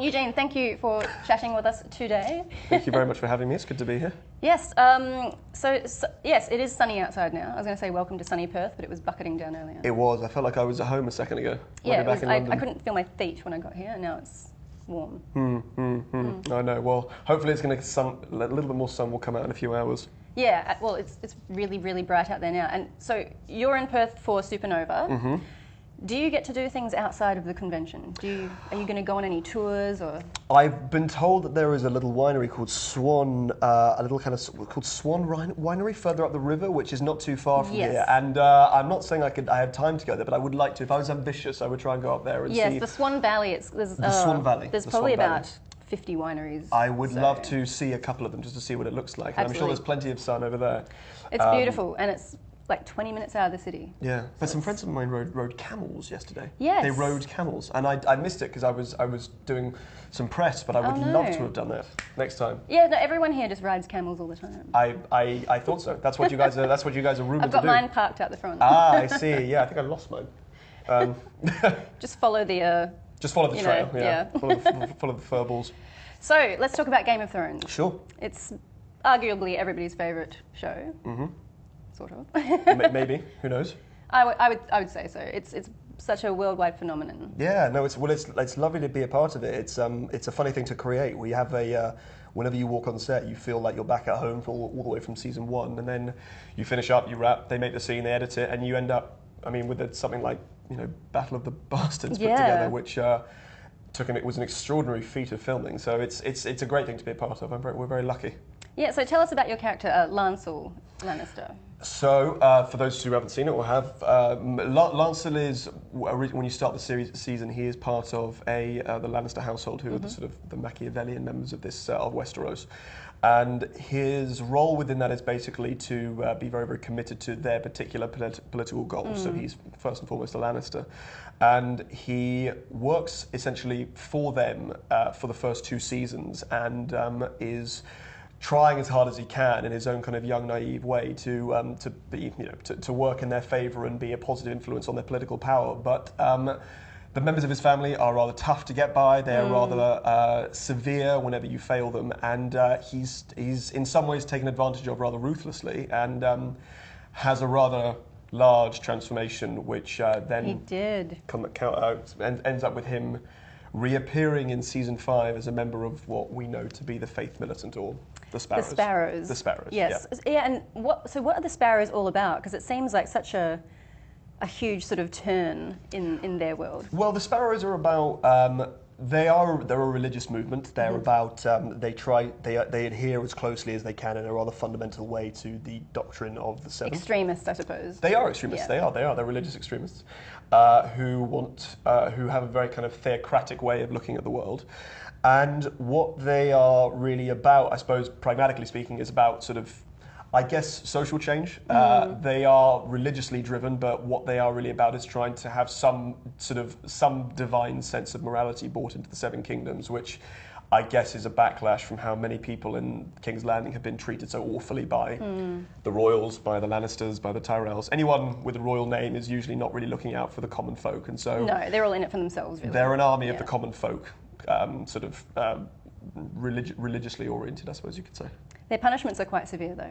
Eugene, thank you for chatting with us today. Thank you very much for having me. It's good to be here. Yes, yes, it is sunny outside now. I was going to say welcome to sunny Perth, but it was bucketing down earlier. It was. I felt like I was at home a second ago. Yeah, back in London. I couldn't feel my feet when I got here, and now it's warm. I know. Well, hopefully it's going to a little bit more sun will come out in a few hours. Yeah, well, it's really, really bright out there now. And so you're in Perth for Supanova. Mm-hmm. Do you get to do things outside of the convention? Are you going to go on any tours or? I've been told that there is a little winery called Swan, called Swan Winery further up the river, which is not too far from here. And I'm not saying I have time to go there, but I would like to. If I was ambitious, I would try and go up there and see. Yes, the Swan Valley. There's Swan Valley. There's probably about 50 wineries. I would love to see a couple of them just to see what it looks like. And I'm sure there's plenty of sun over there. It's beautiful, and it's like 20 minutes out of the city. Yeah, but some friends of mine rode camels yesterday. Yes. They rode camels, and I missed it because I was doing some press, but I would love to have done that next time. Yeah, no, everyone here just rides camels all the time. I thought so. That's what you guys are. That's what you guys are rumored to do. I've got mine parked out the front. Ah, I see. Yeah, I think I lost mine. Just follow the. Just follow the trail. Yeah. Follow the fur balls. So let's talk about Game of Thrones. Sure. It's arguably everybody's favourite show. Mm-hmm. Sort of. Maybe. Who knows? I would say so. It's such a worldwide phenomenon. Yeah. No. It's lovely to be a part of it. It's a funny thing to create. We have whenever you walk on set, you feel like you're back at home all the way from season 1, and then you finish up, you wrap, they make the scene, they edit it, and you end up, with something like Battle of the Bastards put together, which it was an extraordinary feat of filming. So it's a great thing to be a part of. We're very lucky. Yeah, so tell us about your character, Lancel Lannister. So, for those who haven't seen it or have, Lancel is, when you start the season, he is part of the Lannister household, who are the sort of the Machiavellian members of this of Westeros. And his role within that is basically to be very, very committed to their particular political goals. So he's first and foremost a Lannister. And he works essentially for them for the first 2 seasons, and is trying as hard as he can in his own kind of young, naive way to work in their favour and be a positive influence on their political power. But the members of his family are rather tough to get by. They're rather severe whenever you fail them, and he's in some ways taken advantage of rather ruthlessly, and has a rather large transformation, which then he did count out and ends up with him reappearing in season 5 as a member of what we know to be the Faith Militant, or the Sparrows. The Sparrows. The Sparrows. Yes. Yeah. And what are the Sparrows all about? Because it seems like such a huge sort of turn in their world. Well, the Sparrows are about. They're a religious movement. They're about. They adhere as closely as they can in a rather fundamental way to the doctrine of the Seven. Extremists, I suppose. They are extremists. Yeah. They are. They're religious extremists who have a very kind of theocratic way of looking at the world. And what they are really about, I suppose, pragmatically speaking, is about sort of, I guess, social change. They are religiously driven, but what they are really about is trying to have some divine sense of morality brought into the Seven Kingdoms, which I guess is a backlash from how many people in King's Landing have been treated so awfully by the royals, by the Lannisters, by the Tyrells. Anyone with a royal name is usually not really looking out for the common folk, and so no, they're all in it for themselves. Really. They're an army of the common folk, religiously oriented, I suppose you could say. Their punishments are quite severe, though.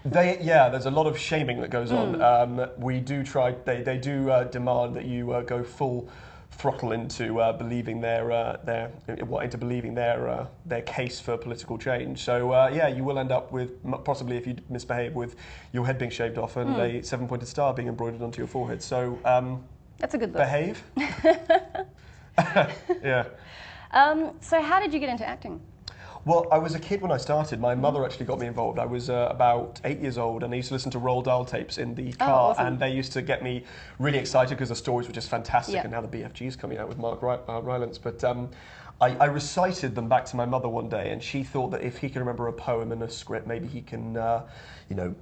There's a lot of shaming that goes on. We do try. They do demand that you go full throttle into believing their case for political change. So you will end up with, possibly if you misbehave, with your head being shaved off and a 7-pointed star being embroidered onto your forehead. So that's a good look. Behave. Yeah. So how did you get into acting? Well, I was a kid when I started. My mother actually got me involved. I was about 8 years old, and I used to listen to Roald Dahl tapes in the car, awesome. And they used to get me really excited because the stories were just fantastic, and now the BFG is coming out with Mark Rylance. But I recited them back to my mother one day, and she thought that if he can remember a poem and a script, maybe he can, if you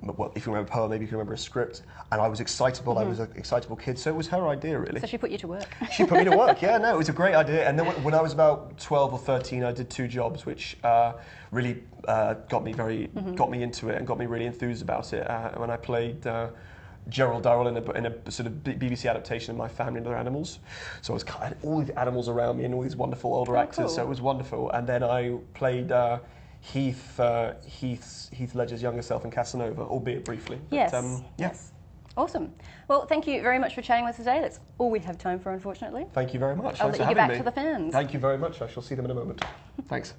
remember a poem, maybe you can remember a script. And I was excitable. I was an excitable kid, so it was her idea, really. So she put you to work. She put me to work. Yeah, no, it was a great idea. And then when I was about 12 or 13, I did 2 jobs, which really got me into it and got me really enthused about it. When I played Gerald Durrell in a sort of BBC adaptation of My Family and Other Animals. So I was kind of all these animals around me and all these wonderful older actors. Cool. So it was wonderful. And then I played Heath Ledger's younger self in Casanova, albeit briefly. But, Yes. Yes. Awesome. Well, thank you very much for chatting with us today. That's all we have time for, unfortunately. Thank you very much. I'll Thanks let for you get having back me. to the fans. Thank you very much. I shall see them in a moment. Thanks.